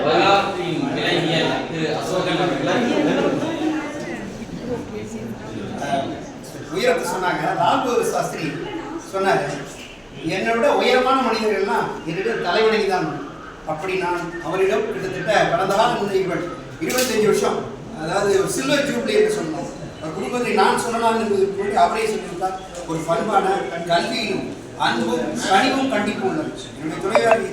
வரலாற்றின் விலங்கியல் திரு அசோகன் உயரத்தை சொன்னாங்க. லால் பகதூர் சாஸ்திரி சொன்னார், என்னை விட உயரமான மனிதர்கள்லாம் என்னிடம் தலைவணங்கி தான். அப்படி நான் அவரிடம் கிட்டத்தட்ட கடந்த காலம் முந்தைய 25 வருஷம், அதாவது ஒரு சில்வர் ஜூப்ளி என்று சொன்னோம். குடும்பத்தை நான் சொல்லலாம் என்பதற்கு முன்னாடி அவரே சொல்லியிருந்தார். ஒரு பண்பான கல்வியிலும் அன்பும் கனிவும் கண்டிப்பும் உள்ளது. என்னுடைய துணையாளி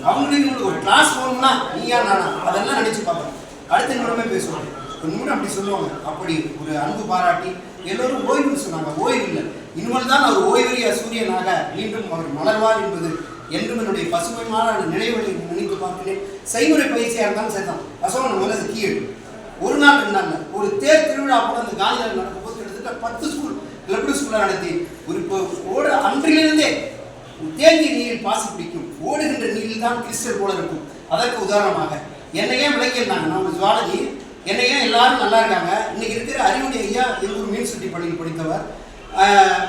அவங்களுக்கு ஒரு கிளாஸ் போகணும்னா நீயா நானா அதெல்லாம் நினைச்சு பார்ப்பேன். அடுத்த நிமிடமே பேசுவாங்க, ஒரு நிமிடம் அப்படி சொல்லுவாங்க. அப்படி ஒரு அன்பு பாராட்டி எல்லோரும் ஓய்வுன்னு சொன்னாங்க. ஓய்வு இல்லை, இனிமேல் தான் அவர் ஓய்வறிய சூரியனாக மீண்டும் அவர் மலர்வார் என்பது என்றும் என்னுடைய பசுமையான நினைவுகளை நினைத்து பார்க்கிறேன். செய்முறை பயிற்சியாக இருந்தாலும் சரிதான். அசோகன் முதல்ல கீழ் ஒரு நாள் 2 நாள் ஒரு தேர் திருவிழா கூட அந்த காந்தியில் நடக்கும்போது கிட்டத்தட்ட 10 ஸ்கூல் லெப்டு ஸ்கூலில் நடத்தி ஒரு ஓட அன்றிலிருந்தே தேங்கிய நீரில் பாசி பிடிக்கும், ஓடுகின்ற நீரில் தான் கிறிஸ்டல் போல இருக்கும். அதற்கு உதாரணமாக என்னையே விளக்கியிருந்தாங்க. நம்ம ஜுவாலஜி என்னையே எல்லாரும் நல்லா இருக்காங்க. இன்னைக்கு இருக்கிற அறிவுடைய ஐயா எங்கூர் மீன்சுட்டி பள்ளியில் படித்தவர்,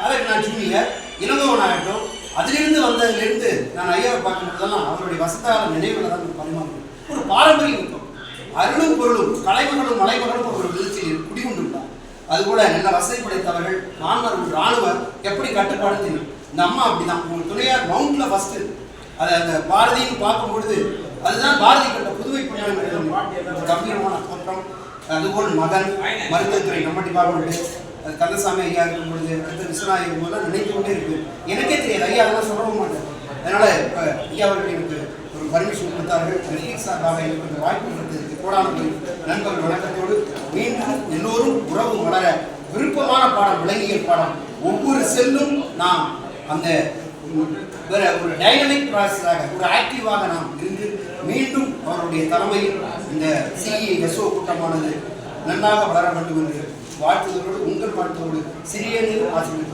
அதற்கு நான் ஜூனியர் இளங்கோவன் ஆகட்டும். அதிலிருந்து வந்ததிலிருந்து நான் ஐயாவை பார்க்கும்போதெல்லாம் அவருடைய வசதான நினைவுகளை தான் பரிமாறும். ஒரு பாரம்பரியம் இருக்கும். அருளும் பொருளும் கலைமகளும் மலைமகளும் ஒரு விதத்தில் குடிகொண்டுள்ளார். அதுபோல நல்ல வசதி படைத்தவர்கள், மாணவர், ராணுவர் எப்படி கட்டுப்பாடு தெரியும். இந்த அம்மா அப்படிதான். உங்கள் துணையார் மவுண்ட்ல ஃபர்ஸ்ட் அதை அந்த பாரதின்னு பார்க்கும் பொழுது அதுதான் பாரதி கட்ட புதுவை பணியாளர் கம்பீரமான தோற்றம். அதுபோல் மகன் மருத்துவத்துறை நம்ம டிபார்ட்மெண்ட் அது கந்தசாமி ஐயா இருக்கும் பொழுது அடுத்த விஸ்வநாயகம் போதெல்லாம் நினைத்து கொண்டே இருக்கு. எனக்கே தெரியாது, ஐயா அதெல்லாம் சொல்லவும் மாட்டேன். அதனால இப்போ ஐயா அவர்கள் எனக்கு ஒரு பர்மிஷன் கொடுத்தார்கள். சார்பாக எனக்கு இந்த வாய்ப்பு கொடுத்ததுக்கு கோடான நண்பர்கள் வணக்கத்தோடு மீண்டும் எல்லோரும் உறவு வளர விருப்பமான பாடம் விலங்கியல் பாடம். ஒவ்வொரு செல்லும் நாம் அந்த ஒரு டைனமிக் ப்ராசஸாக ஒரு ஆக்டிவாக நாம் இருந்து மீண்டும் அவருடைய தலைமையில் இந்த சிஇஎஸ்ஓ கூட்டமானது நன்றாக வளர வேண்டும் என்று வாழ்த்துதலோடு உங்கள் வாழ்த்தோடு சிறிய ஆசிரியர்